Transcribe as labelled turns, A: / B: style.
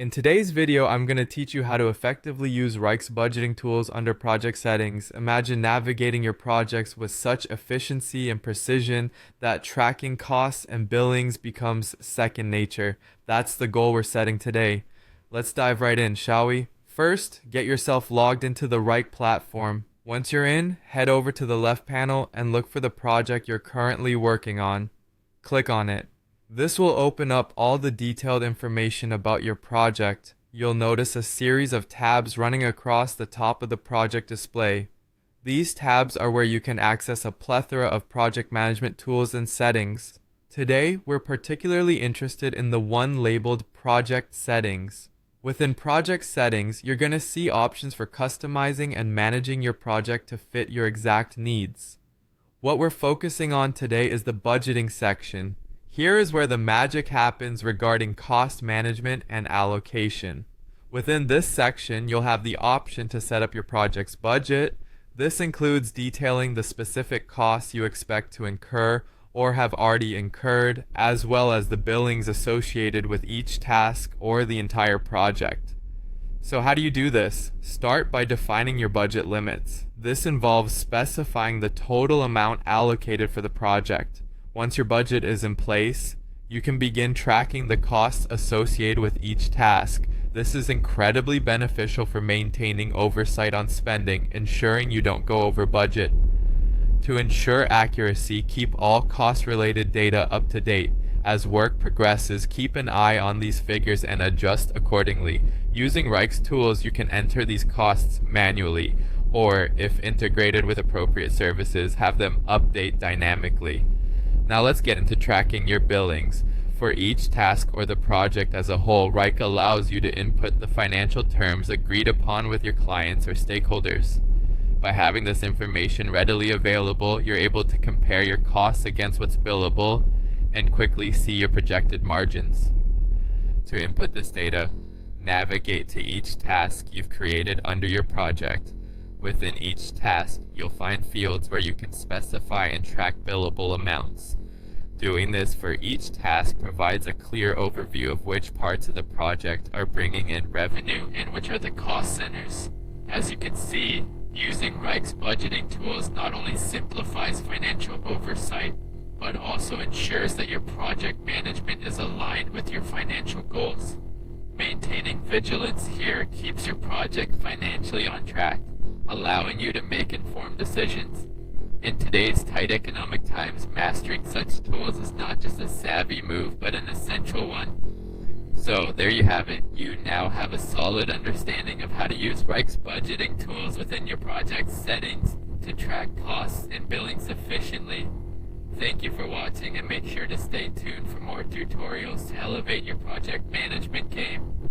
A: In today's video, I'm going to teach you how to effectively use Wrike's budgeting tools under project settings. Imagine navigating your projects with such efficiency and precision that tracking costs and billings becomes second nature. That's the goal we're setting today. Let's dive right in, shall we? First, get yourself logged into the Wrike platform. Once you're in, head over to the left panel and look for the project you're currently working on. Click on it. This will open up all the detailed information about your project. You'll notice a series of tabs running across the top of the project display. These tabs are where you can access a plethora of project management tools and settings. Today, we're particularly interested in the one labeled Project Settings. Within Project Settings, you're going to see options for customizing and managing your project to fit your exact needs. What we're focusing on today is the budgeting section. Here is where the magic happens regarding cost management and allocation. Within this section, you'll have the option to set up your project's budget. This includes detailing the specific costs you expect to incur or have already incurred, as well as the billings associated with each task or the entire project. So how do you do this? Start by defining your budget limits. This involves specifying the total amount allocated for the project. Once your budget is in place, you can begin tracking the costs associated with each task. This is incredibly beneficial for maintaining oversight on spending, ensuring you don't go over budget. To ensure accuracy, keep all cost-related data up to date. As work progresses, keep an eye on these figures and adjust accordingly. Using Wrike's tools, you can enter these costs manually, or, if integrated with appropriate services, have them update dynamically. Now let's get into tracking your billings. For each task or the project as a whole, Wrike allows you to input the financial terms agreed upon with your clients or stakeholders. By having this information readily available, you're able to compare your costs against what's billable and quickly see your projected margins. To input this data, navigate to each task you've created under your project. Within each task, you'll find fields where you can specify and track billable amounts. Doing this for each task provides a clear overview of which parts of the project are bringing in revenue and which are the cost centers. As you can see, using Wrike's budgeting tools not only simplifies financial oversight, but also ensures that your project management is aligned with your financial goals. Maintaining vigilance here keeps your project financially on track, allowing you to make informed decisions. In today's tight economic times, mastering such tools is not just a savvy move, but an essential one. So there you have it. You now have a solid understanding of how to use Wrike's budgeting tools within your project settings to track costs and billings efficiently. Thank you for watching, and make sure to stay tuned for more tutorials to elevate your project management game.